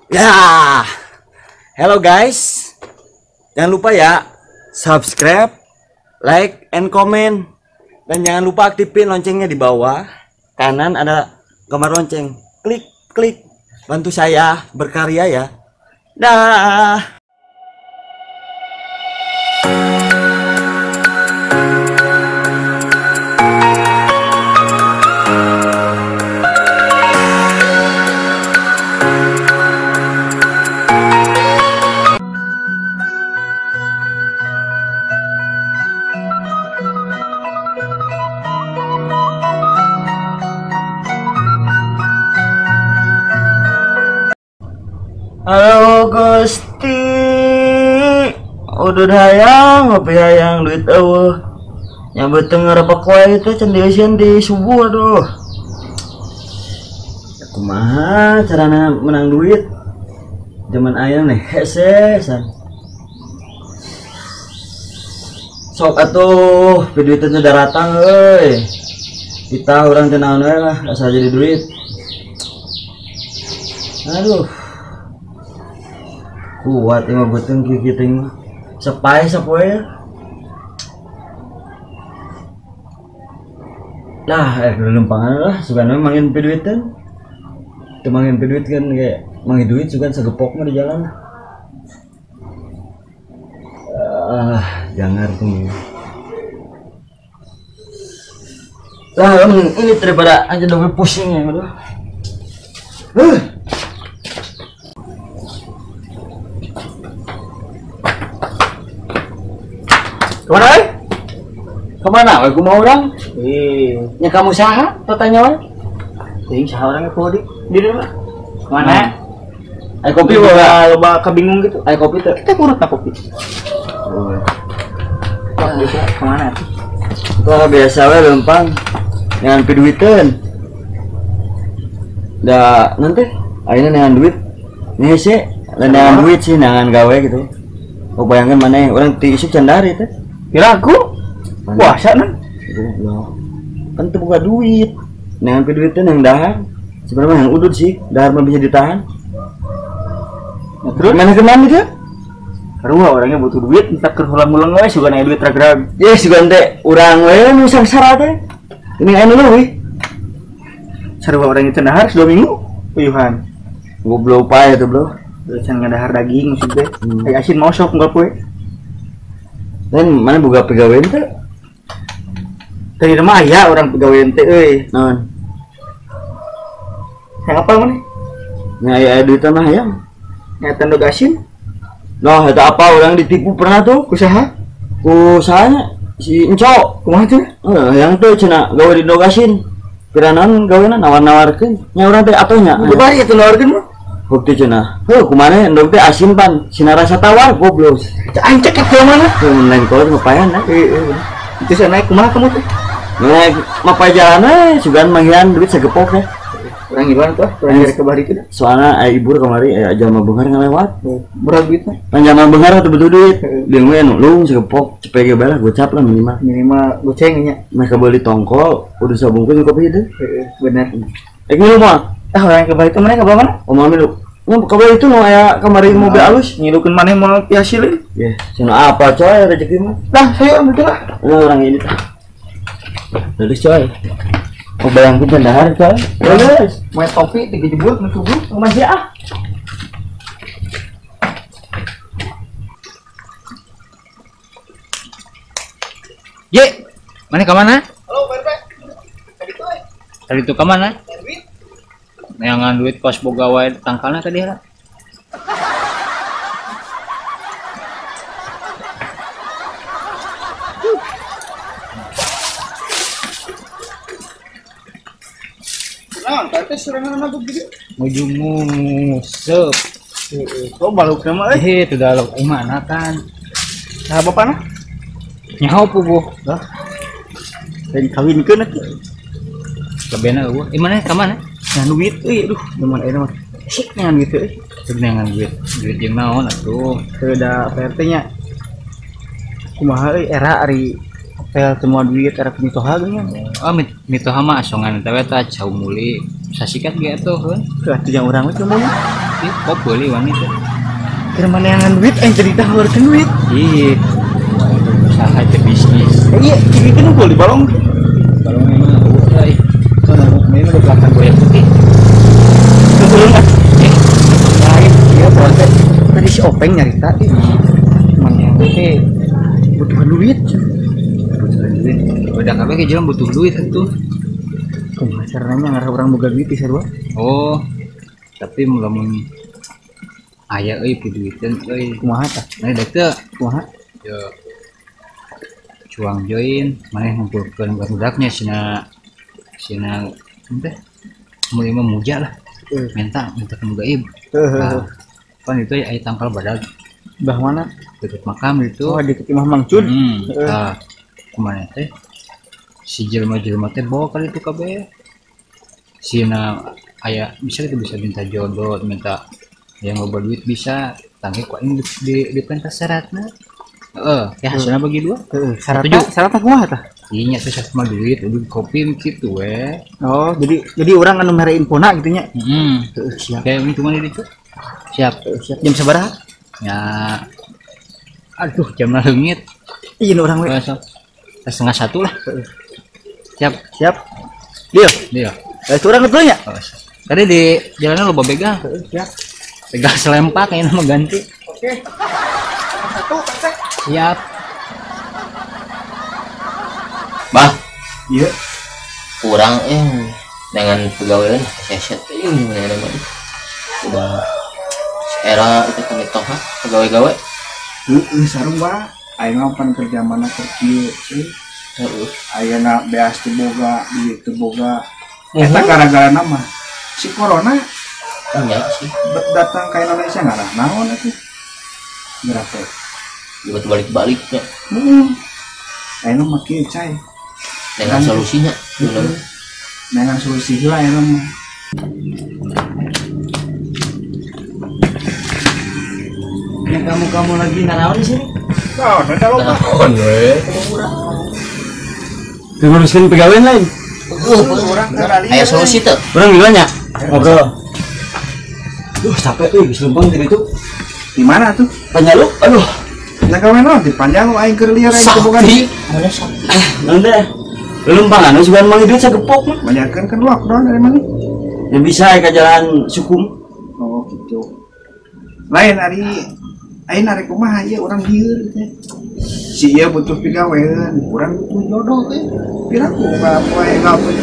Ya, hello guys. Jangan lupa ya, subscribe, like, and comment. Dan jangan lupa aktifin loncengnya di bawah kanan ada gambar lonceng. Klik, klik. Bantu saya berkarya ya. Dah. Halo Gusti, udah hayang ngopi hayang duit eueuh nyambut teu ngarebek wae teh can dieuseun di subuh. Aduh, kumaha carana menang duit zaman aya nih hese san sok atuh duit teh datang euy, kita urang teh naon we lah asal jadi duit. Aduh, kuat emang betul kita mah sepai sapoe lah lempangan lah suka mangin duitan teu mangin duit kan kayak mangin duit suka sagepok mah di jalan. Jangan tuh lah ini daripada aja double pusing ya. Aduh, kemana? Kemana? Aku mau orang. Ya kamu saha? Tanya orang. Ting saha orang aku di rumah. Kemana? Ayo kopi loba kabingung gitu. Ayo kopi tuh. Kita kurut na kopi. Biasa kemana? Wah biasa we lempang. Dengan duitan. Da nanti ayeuna dengan duit. Nih sih, dengan duit sih nangan gawe gitu. Oh bayangkan mana orang ti isuk candari teh. Kira aku puasa nang kan tuh buka duit dengan duitnya yang dahar sebenarnya yang udut sih dahar mah bisa ditahan. Terus mana kemana dia karua orangnya butuh duit minta kerhulang-ulang we sugan aya duit ragrag ye sugan teh urang we nu sangsara teh ini anu leuwih sarua orang itu dahar 2 minggu puyuhan goblok pae tuh bro can ngadahar daging maksud teh kayak asin mosok enggak poe. Dan mana buka pegawai ente? Tadi nama ayah orang pegawai ente, non. Yang apa mana? Yang ayah duit tanah ayam. Yang tanda gasin. Noh, itu apa orang ditipu pernah tuh? Usaha? Usahanya si Enco. Kumaha tuh? Yang tuh cina gawe di dogasin. Piranan gawean nawar-nawarkeun. Nya urang teh atohnya. Coba ieu teu nawarkeun mah. Bukti cina, kumana endog teh asin pan, sina rasa tawar goblok. Aing cek ke mana? Lain kolot ngapain nah? Itu sana naik kumaha kamu tuh? Naik mapa jalan sugan manghian duit sagepok teh. Urang iluan tuh, urang ke bari teh. Soalna aya ibu kamari aya jalma beungar ngalewat. Berapa duit mah? Panjama beungar teh betul duit. Deung we nulung sagepok cepege bae lah gocap lah minimal. Minimal goceng nya. Mah kabeli tongkol udah sabungkus kopi teh. Bener. Ngilu mah. Orang ke bari itu mana ke mana? Omah milu. Nggak kabar itu mau aya kamari mobil alus ngilukeun maneh mau hasil. Ya, cenah apa coy rezeki mah. Lah, saya ambil lah. Orang ini tah. Lulus coy. Oh bayangkeun pendahar coy. Lulus. Main topi 3 jebul nu subuh masih ah. Ye, mana ke mana? Halo, Pak. Tadi tuh ke mana? Neangan duit pas boga wae tangkalna tadi ha. Nah, tadi serangan anak gitu. Ujung musep. Oh, baluk nama itu dalok mana kan. Nah, bapana? Nyaho puguh. Hah? Dan kawinkeun atuh. Kabena eueuh. Mana ka mana? Ngan duit aduh teman mah sik ngan gitu ngan duit jeung naon atuh teu da PRT nya kumaha era ari apel semua duit era mitoha geunya. Oh mitoha mah asongan teh eta cau muli sasikat ge atuh kan atuh yang urang we kok boleh wanita kira mana yang duit cerita keluarkan duit iya usaha itu bisnis iya kan boleh balong kalau memang udah memang udah belakang gue yang putih turun lah lain ya proses tadi si Openg nyarita mana yang butuh duit udah kabeh ke jalan butuh duit tuh kumaha caranya ngarah orang boga duit bisa dua oh tapi lamun aya euy piduiteun euy kumaha tah nah dek teh kumaha yo cuang join maneh ngumpulkeun barudaknya sina teh mau memuja lah minta ke gaib nah, kan itu aya tangkal badag bah mana deket makam itu oh deket imah mangcun nah kumaha teh si jelema-jelema teh bawa kali itu kabeh sina aya bisa itu bisa minta jodoh minta yang loba duit bisa tangke ku aing di pentas syaratna ya hasilnya bagi dua syaratnya kumaha tah iya teh sama duit udah kopi gitu we oh jadi orang anu mere infona gitu nya siap kayak ini cuma di itu siap jam sabaraha ya aduh jam leungit iya orang we setengah satu lah siap dia itu orang betul ya tadi di jalannya lo begal siap begal selempak kayaknya mau ganti oke satu siap bah iya kurang dengan pegawaian keset ini mana udah era itu kan itu pegawai-pegawai sarung bah aing pan kerja mana kerja ayeuna beas teu boga duit teu boga eta gara-gara nama si corona enggak sih datang ke Indonesia ngarah naon atuh berapa juga balik-baliknya ayeuna mah kieu cai dengan solusinya dengan solusi lah ayeuna mah kamu lagi nanaon di sini ada loba nguruskan pegawai lain aya solusi tuh orang bilangnya ngobrol capek tuh bisa lempang dari itu di mana tuh Panjalu aduh nah kawan lo di Panjalu aing keur liar aing bukan mana sakti nanti lempang anu sugan mang duit sagepok mah banyakeun kan lockdown dari mana ya bisa ke jalan Sukum oh gitu lain hari aing narek kumaha ieu urang dieu si ieu butuh pegawaian urang butuh jodoh teh pira ku poe gaweun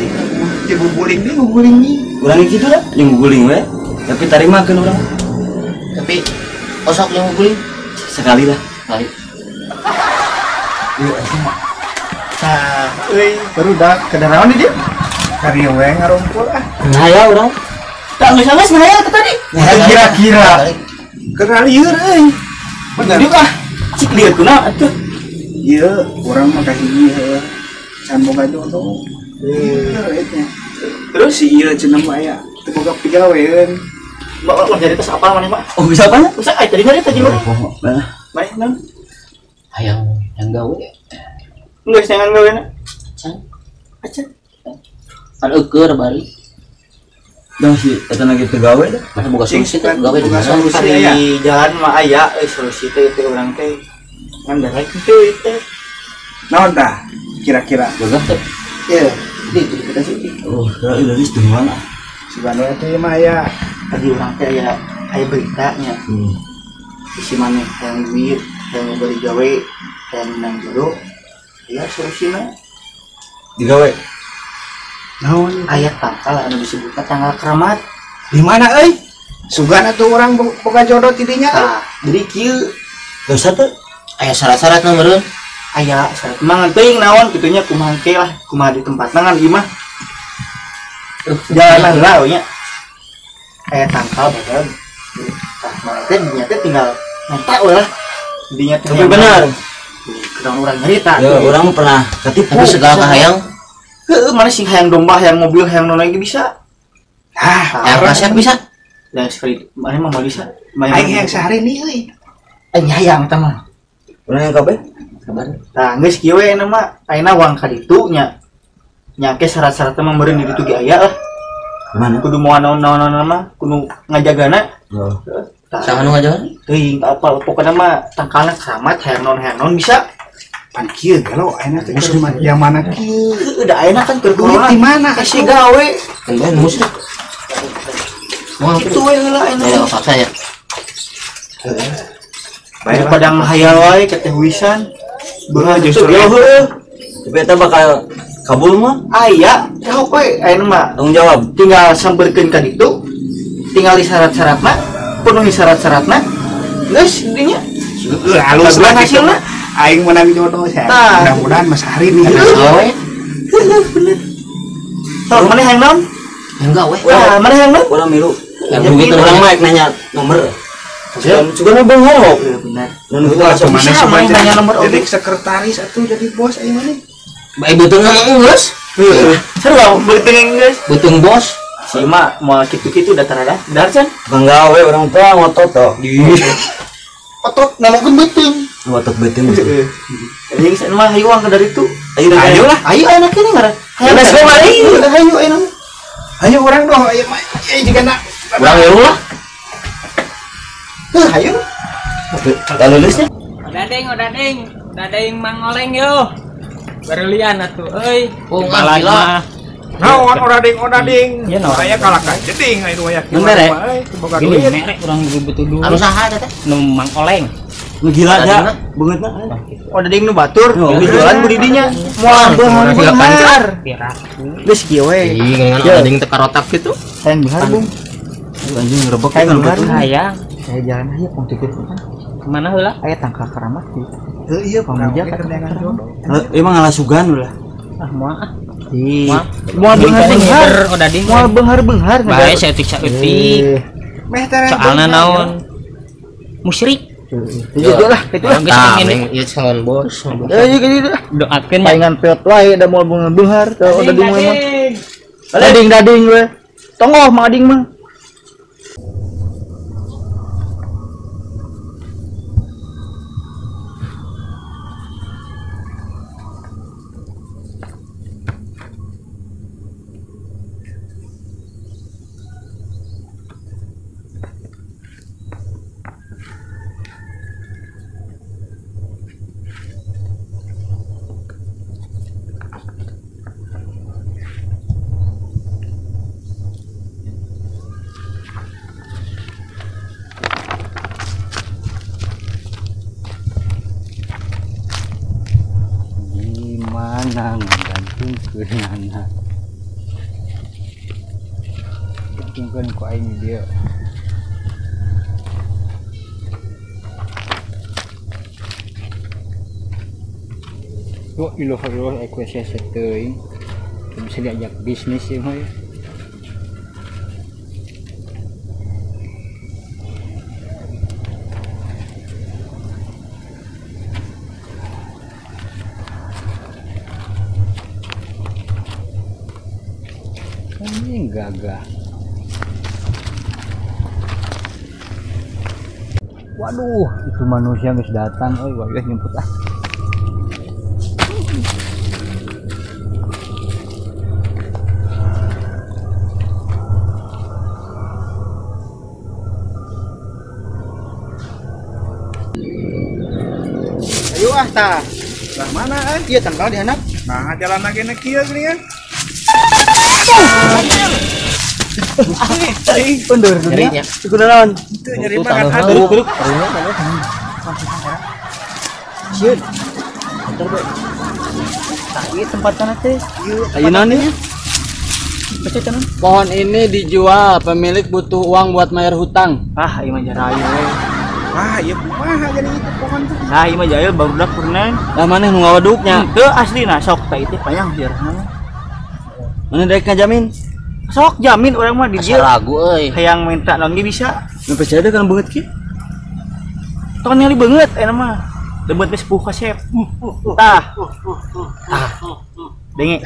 jeung guguling nih urang kitu lah jeung guguling we tapi tarimakeun urang tapi osok yang guguling sekali lah kali nah baru dah kendaraan dia karya we ngarumpul nah ya urang tak geus ngaya tadi kira-kira karena lieur bener juga cik lieur kuna atuh iya orang mah kasih ieu can boga jodoh terus si ieu cenah mah aya teu boga pigawean mbak jadi tes apa maneh mah oh bisa apa bisa ai tadi nyari tadi mah baik nang hayang yang gawe geus jangan gaweana can acan kan eukeur bari dah sih eta lagi pegawai dah mana boga solusi teh gawe di mana di jalan mah aya solusi teh teh urang teh ngan darek kitu teh naon tah kira-kira boga teh iya di kita sih oh dari itu mana sebenarnya teh mah aya tadi urang teh aya beritanya isi maneh yang duit yang beri gawe yang menang jodoh ya solusinya digawe naon aya tanggal anu disebutna tanggal keramat di mana sugana tuh orang boga jodoh tidinya jadi kieu geus teh aya syarat-syarat meureun aya syarat mangan teuing naon kitunya kumaha ke lah kumaha di tempat nangan ieu mah jalan lah nya aya tanggal badag tah mana teh dinya teh tinggal nontak lah dinya teh bener kedang urang nyarita ya urang pernah ketipu tapi segala hayang mana sih hayang domba hayang mobil hayang non lagi bisa hayang kaset bisa dan sekali mana mah bisa hayang sehari nih hayang eta mah urang yang kabeh kabar tah geus kieu we mah ayeuna uang ka ditu nya nya ke syarat-syarat mah meureun di ditu ge aya lah Mana? Kudu mau naon-naon mah kudu ngajagana. Oh. Sama nu aja. Teuing tak apa pokoknya mah tangkalna keramat hayang non bisa. Pan kieu galau ayeuna teh yang mana kieu? Udah enak kan keur Duit di mana? kasih gawe. Kan musrik. Mau Itu we heula enak. ayo paksa ya. Bae pada ngahayal wae ka teh wisan. Beunghar justru Tuh, heueuh. Tapi eta bakal kabul mah Aya, teh we ayeuna mah tanggung jawab. tinggal sampeurkeun ka ditu. Tinggal syarat-syaratna, penuhi syarat-syaratna. Geus dinya. Halus lah hasilna. Aing menang jodoh saya. Tah. Mudah-mudahan Mas Hari nih. Gawe. Bener. Sok mana yang nom? Enggak we. Wah, mana yang nom? Urang milu. Yang Jadi begitu orang mah nanya nomor. Juga na beunghar. Benar. Dan gua asa Kemana Bisa, sih main Bang? tanya nomor Jadi oge. sekretaris atau jadi bos aing mana? Bae beuteung mah geus. Seru lah, beuteung geus. Beuteung bos. Si Ma mau kitu-kitu udah tarada. Darcan. Tukang gawe orang tua ngotot toh. Otot namakeun beuteung. Ngotot beuteung. Yang sana mah hayu angka dari itu. Ayo lah. Ayo anak ini ngaran. Hayu Geus we mari. Hayu ayo. Ayo orang doh, ayo mah. Jika nak Urang milu lah. Hayu. Tak lulusnya. Dadeng Mang Oleng yo. Berlian atuh euy. Oh, Balak gila. mah. naon odading. Iya, naon. Saya kalah ka jeding aya nu aya. Bener, ya? Boga Gini duit. merek urang butuh dulu. Anu saha eta teh? Nu Mang Oleng. Lu gila Dadingna? aja. Beungeutna. Oh ding nu batur. Oh, Jualan budi dinya. Moal beunghar. Pirak. Geus kieu we. Ih, ngan ading teu karotak gitu. Hayang beunghar bung. Anjing ngerebek Hayang kan beunghar. betul. Hayang. Saya jalan aja pong tiket kan. Kemana heula? Aya tangkal keramat di. Heuh ieu Pamuja pamuja ka kendangan jodoh. Emang ngalah sugan ulah. Ah moal ah. Moal Moal beunghar. odading. Moal beunghar. Bae saeutik-saeutik. Meh teh Soalna naon? Musyrik. Itu lah, itu lah. Geus Tah, pengen meng ieu sangan bos. Ya gitu. doakeun nya. Palingan peot wae da moal beunghar teh odading mah. Dading we. Tongoh mang ading mah. Gimana ngagantungkeun anak? Gantungkeun ku aing dia. Yo ilah aku sia-sia teuing. Bisa diajak bisnis ya mah. Ini gagah. Waduh, itu manusia geus datang. Oh, wah, nyemput ah. Ayo ah tah. Lah mana Ieu tangkal di handap. Nah, jalan lagi na kieu geuningan. Pendur Nyerinya. Iku naon? Teu nyeri Tuh, banget tangan aduh. duduk. Sieun. Tah ieu tempat kana teh. Ayeuna nih. Baca tenan. Pohon ini dijual, pemilik butuh uang buat bayar hutang. Ah, ieu mah jarayu we. Wah, ieu kumaha jadi itu pohon tuh. Nah, ieu mah jail barudak purnan. Lah maneh nu ngawaduknya? Teu aslina sok tah itu payang biarna. Mana daek ngajamin? Sok jamin orang mah di Asa dieu. ragu euy. Hayang minta naon ge bisa. Nu percaya kan beungeut kieu. Tong nyali beungeut eta mah. Debeut we sepuh kasep. Tah. Denge.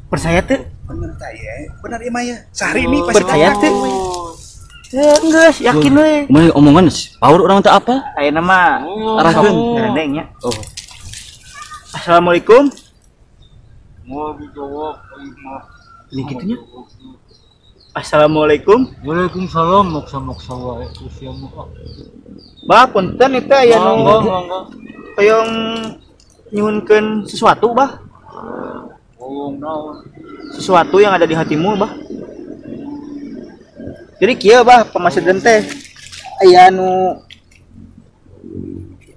Percaya teu? Bener tah ya. Bener ieu mah ya. Sehari ini pasti Percaya teu? Geus, yakin we. Mana omongan power urang teh apa? Ayeuna mah Arahkeun. ngerendeng nya. Oh. Assalamualaikum. Ini gitunya. Assalamualaikum. Waalaikumsalam maksa wae usiamu. Bah, punten itu aya nu hoyong nyuhunkeun sesuatu, Bah. Sesuatu yang ada di hatimu, Bah. Jadi kieu, Bah, pamasedeun teh aya nu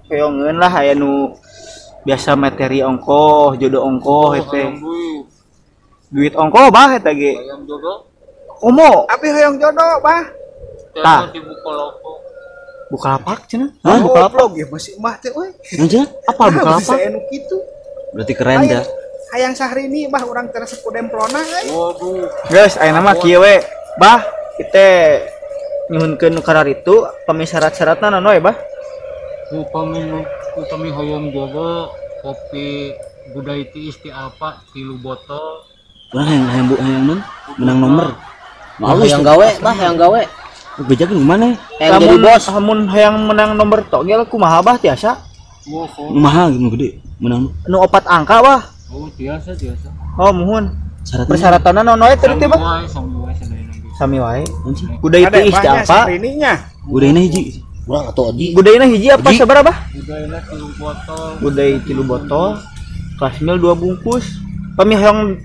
hoyongeun lah, aya nu biasa materi ongkoh, jodoh ongkoh teh. Duit ongkoh, Bah, eta ge. Omo, Abi hoyong jodoh, Bah. tah. Bukalapak cenah. Hah? Bukalapak ya masih mah teh euy. Aja? Apa bukalapak? Bisa anu kitu. Berarti keren dah. Hayang Syahrini bah urang teh sepu demplona euy. Guys, aya nama kieu we. Bah, kita nyuhunkeun nu kararitu pami syarat-syaratna naon we, Bah? Upami hoyong jodoh kopi budaya tiis ti apa 3 botol. Orang hayang non menang nomor. Yang gawe, bah, yang gawe. Bejakeun gimana? Yang jadi bos. Hamun hayang menang nomor tok ge kumaha, Bah, tiasa? Mahal gitu gede menang. Nu 4 angka, Bah. Oh, biasa. Oh, muhun. Syaratnya Persyaratanna naon we teh, Bah? Sami wae. Budaya tiis ti apa? Syahrini-nya. Budayana hiji. Urang atuh Odi. Budayana hiji apa sabaraha, Bah? Budaya 3 botol. Budaya 3 botol. Kelas mil 2 bungkus. Pami hayang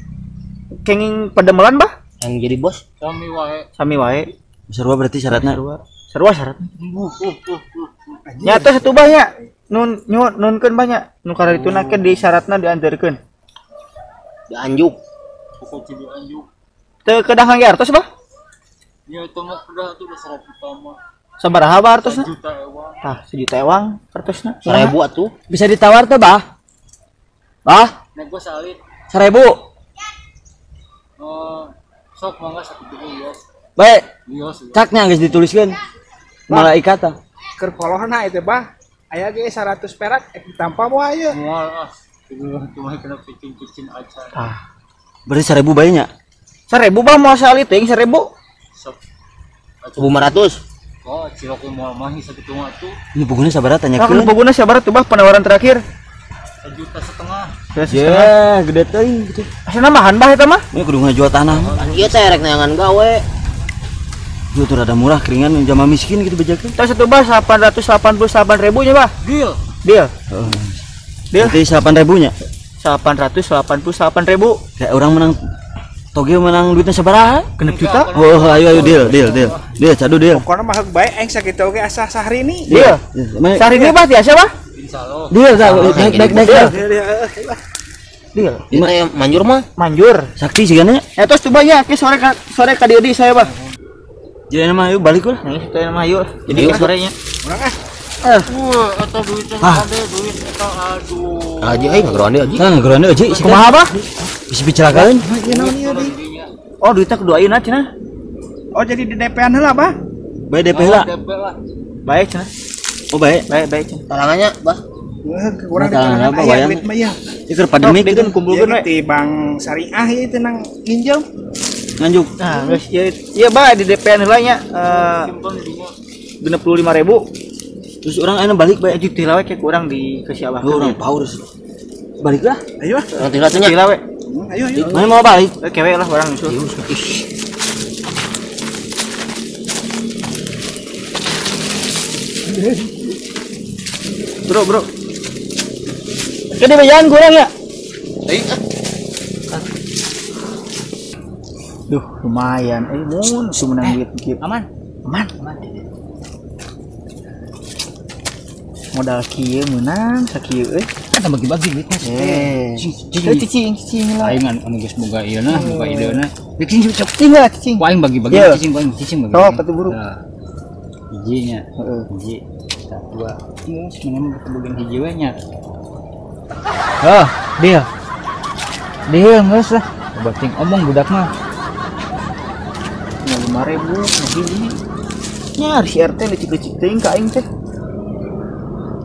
kenging pademelan, Bah? Yang jadi bos. Sami wae. Sarua berarti syaratnya. Sarua syaratna. Nyata satu banyak nunkeun banyak nu karituna ke di syaratna diantarkeun Dianjuk. Pokok jadi anjuk. teu kedah ngangge artos, Bah? Ya itu mah udah tuh syarat utama. Sabaraha, Bah, artosna? Juta ewang. Tah, 1 juta ewang artosna. 1000 atuh. Bisa ditawar tuh, Bah? Bah, Nek gua salit. 1000. Sok mangga 1 juta ios. Baik, Ios. caknya geus dituliskeun. Malaikat tah. Keur polohna itu bah. Aya ge 100 perak ditampa moal aya. Mual cuma kena picin-picin aja. Tah. Berarti 1000 bae nya. 1000, Bah, mau salit teuing 1000. Sok. 1500. Oh, cilok mual mah satu cuma tuh Ini bukunya sabar Nah, tanyakeun. pogona sabaraha tuh, Bah, penawaran terakhir? 1,5 juta. Ya, gede teuing gitu. Asana mahan, Bah, eta mah? Ini kudu ngajual tanah. Kan ieu teh rek neangan gawe. Itu tuh rada murah keringan jama miskin gitu bejakeun. Tah satu, Bah, 888.000 nya, Bah. Deal. Deal. Oh. Deal. Berarti 8.000 nya. 888.000. Kayak orang menang Toge menang duitnya sabaraha? Genep juta? Oh, ayo deal. Deal, cadu deal. Pokona mah heug bae aing sakitu oge asa Syahrini. Deal. Sehari ini, Bah, tiasa, Bah? Insyaallah. Deal, naik. Deal. Ieu teh manjur mah. Manjur. Sakti sih kan ya? Terus tuh banyak ke sore ka dieu saya, Bah. Jadi nama ayo balik lah. Nah, itu nama yuk. Jadi ke sorenya. Urang ah. Eta duitnya ada duit eta aduh. Aji aing ngeronde aji. Nah, gerone aja. Kumaha, Bah? Bisa bicarakan. Ieu naon ieu deui? Oh, duitnya kedua ayeuna cenah. Oh jadi di DP-an heula bah. Bae DP lah. DP lah. Baik cenah. Oh, baik. Baik cenah. Tarangannya, bah. Kurang Nah, di apa, aya wayang? duit mah ya. Iker pandemi Sok, gitu dikeun kumpulkeun we. Di bank syariah ieu teh nang nginjem. nganjuk. Nah, geus ieu Bah di DP-an heula nya 65.000. Terus orang enak balik bae. Aji tila we ke kurang di ke si Abah. Oh, orang power sih. Balik lah. Ayo ah. Orang tinggal tanya. Tila we. Ayo. Mana mau balik? Kewe lah orang nyusul. Bro. Kene bayan kurang ya? Duh, lumayan. Mun menang duit dikit. Aman. Modal kieu meunang sakieu euy. Kita bagi-bagi duitnya. Cicing lah. Aing anu geus boga ieu na, boga ideuna. Cicing cicing lah cicing. Aing bagi-bagi Iya. cicing bagi. Sok, atuh buru. Hijinya. Heeh. Hiji. Dua. Sebenarnya mau kebagian hiji we nya. Oh, deal ngeus lah. Bating omong budak mah. 5.000 hiji. Nya si RT lecik-lecik teuing ka aing teh.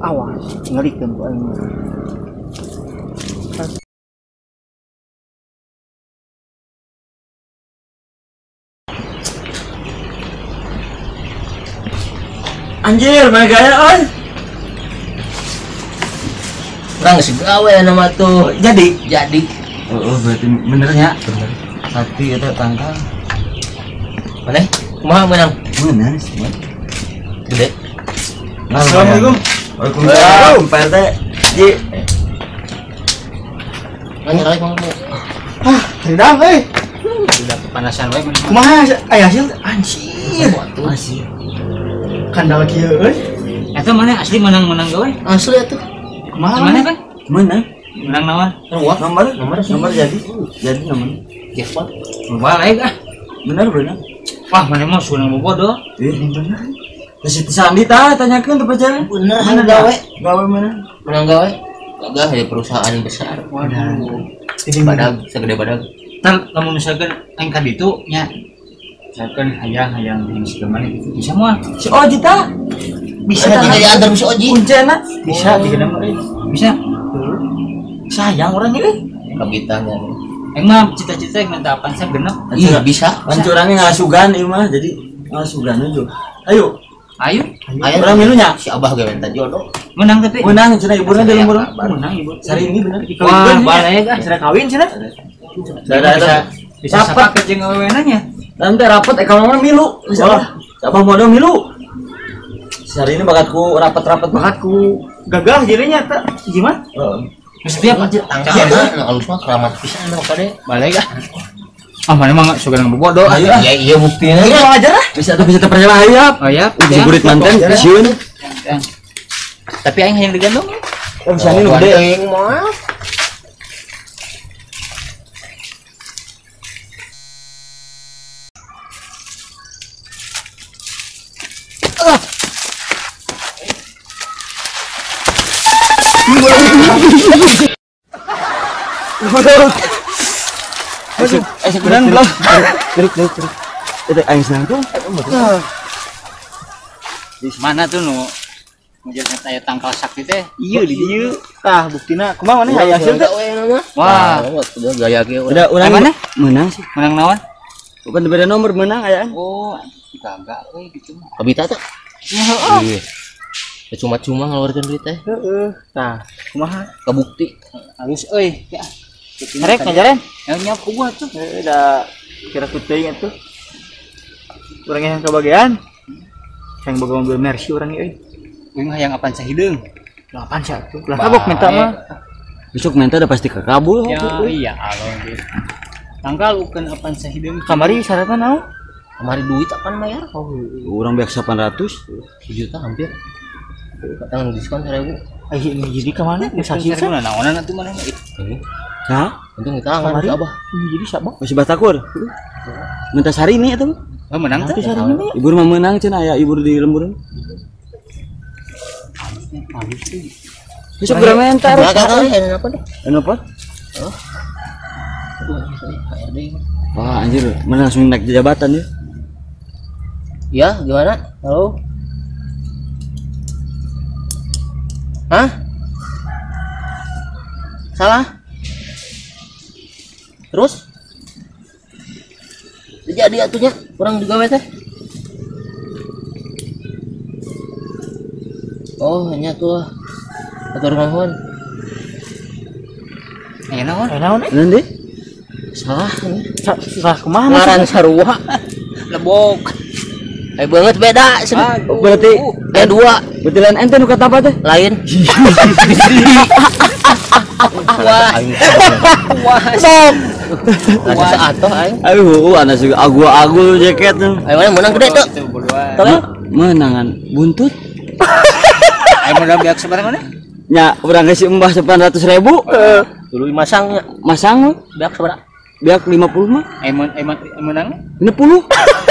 Awas, ngalikeun ku aing. Anjir, mana gaya oi? Orang geus gawe nama tuh. Jadi. Jadi. Oh, berarti bener ya. Sakti eta tangkal. Mana? Kumaha menang? Mana sih? Gede. Assalamualaikum. Waalaikumsalam. Pak RT. Ji. Nanya kali kamu. Rendang Udah kepanasan wae mun. kumaha aya hasil anjir Masih. kandal kieu euy Eta mana asli menang-menang gawe? Asli atuh. kumaha Mana kan? Mana? Menang naon? Nomor jadi nomor. Jackpot. Balik ah. Benar benar. Wah, mana mau sunang bobodoh. Benar. Terus itu Sandi tanyakan ke pacaran. Bener anu gawe. Gawe mana? Menang gawe. Gagah ya perusahaan besar. Waduh. Badag segede badag. Ntar lamun misalkan aing ka ditu nya. Misalkan hayang yang segala gitu. Bisa moal. Si Oji ta? Bisa jadi antar si Oji. Kuncena. bisa dikeuna mah Bisa. Sayang orang ini. Kabitanya. Aing mah cita-cita yang minta apaan saya genep. Iya bisa. Kan curangnya ngasugan ieu mah jadi ngasugan aja. Ayo. Ayo, Ayo Orang milunya. si Abah gawe minta jodoh. menang tapi. Menang cenah ibunya di lembur. Menang ibu. Hari ini benar. Wah, balik ah. sudah kawin cenah Bisa sepakat jeung awewenanya. Nanti rapat kalau milu. Salah. Siapa modal milu? Hari ini bakatku rapat-rapat bakatku gagah jadinya tak gimana Setiap aja Tangkana alus mah keramat pisan mah kade. balik ah. Ah, mana mah suka nang bodoh. Ayo ah. Ya iya buktinya. ini mau aja lah Bisa terpercaya hayap. Oh ya. Uji burit manten siun. Tapi aing hayang digandong. Oh, bisa ini gede. Aing mah. Benar belum? Gerik. Itu aing senang tuh. Mana tuh nu ngejelasnya taya tangkal sakti teh. iya di dieu tah buktina kumaha maneh aya hasil teh Wah, udah gaya ge Udah urang mana? Menang sih. menang naon? Bukan beda nomor menang ayaan. Oh, kagak we gitu mah. Kabita tuh. Iya. Cuma-cuma ngeluarin duit teh. heeh tah kumaha Kabukti. Halus euy. Ya. Rek ngajarin Yang nyapu gua tuh. udah kira kuting itu orangnya yang kebagian yang boga mobil Mercy orangnya Uing hayang apaan sahideung. apaan sih tuh lah kabok minta mah Besok minta udah pasti kekabul. Ya iya alon gitu. Tanggal ukeun apaan sahideung. kamari syaratnya naon Kemarin duit apaan bayar? Orang biak 800. Sejuta hampir. Katang diskon 1000. ini jadi kemana Sakit sakit mana naonan atuh mana? Ini. Hah? Untung kita ngan si Abah. ini jadi siapa Masih batakur. Minta sari ini atuh. Oh, menang tuh. Ibu rumah menang cenah aya ibu di lemburan. Besok berapa mentar? Kakak ini apa deh? Kenapa? Wah anjir, mana langsung naik jabatan ya? Ya, gimana? Halo? Hah? Salah? Terus? Jadi atunya kurang digawe teh. Oh, hanya tuh. Atur nuhun. naon Nanti? Salah ini. salah kumaha Ngaran sarua. Lebok. Banget beda cenah. Berarti dua berarti lain ente nu kata apa teh? lain. Wah. Wah. Ada saatoh aing. Aduh, anak juga agul jaket tuh. Ayo mana menang gede tuh. Itu bodohan. Menangan buntut. Ayo modal biak sebarang mana? Nya urang kasih embah 800.000. Dulu masangnya Masang biak seberapa? biak 50 mah. Menang? 60.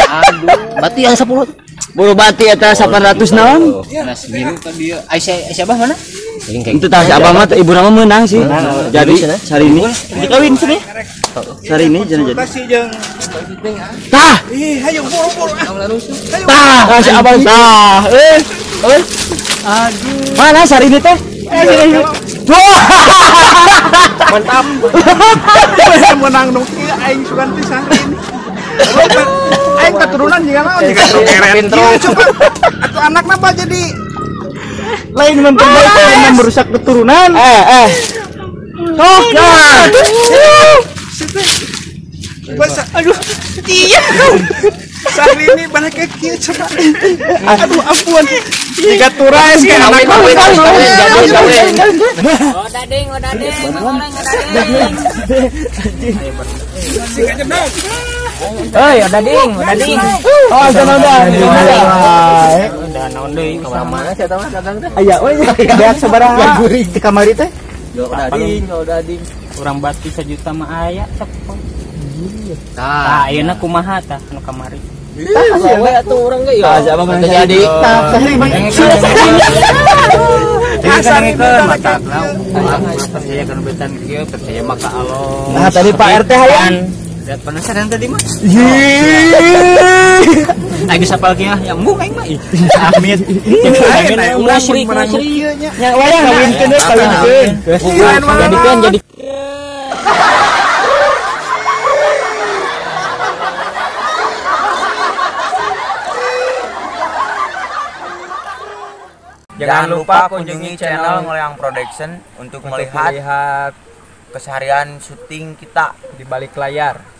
Aduh. Berarti yang 10. Bulu bati eta 800 naon? Mana segitu kan dia. Aisyah Abah mana? Itu tah si abang mah ibu nama menang sih. Jadi hari ini dikawin sini hari ini jadi. Kasih jeung Tah, ih hayu buru-buru tah si abang tah. Aduh. Mana hari ini teh? mantap menang dong kieu aing sugan pisan ini aing keturunan juga naon juga keren coba atuh anak napa jadi lain memperbaiki dan merusak keturunan Oh, bahasa aduh iya Sahri ini balik ke kieu coba. Aduh ampun. Jika turais kayak anak Kawin. Udah ding, goreng udah ding. Hei, udah ding. Oh, jangan udah. Udah naon deui ka mana sia tah dagang teh. Aya we. Beak sabaraha di kamar teh? Udah ding. Urang bati 1 juta mah aya cepet. Tah, ayeuna kumaha tah anu kamari? Bawa atuh urang ge ya. Siapa mana jadi? Sahri mah. Dengekeun mata lah. Percaya kan betan kieu, percaya maka Allah. Nah, tadi Pak RT hayang. Lihat penasaran tadi mah. Ih. Lagi sapal kieu yang mu aing mah. Amit. Amin musyrik. Nya wayang kawinkeun deui kawinkeun. Jadikeun. Jangan lupa kunjungi channel Ngoleang Production untuk melihat keseharian syuting kita Di balik layar.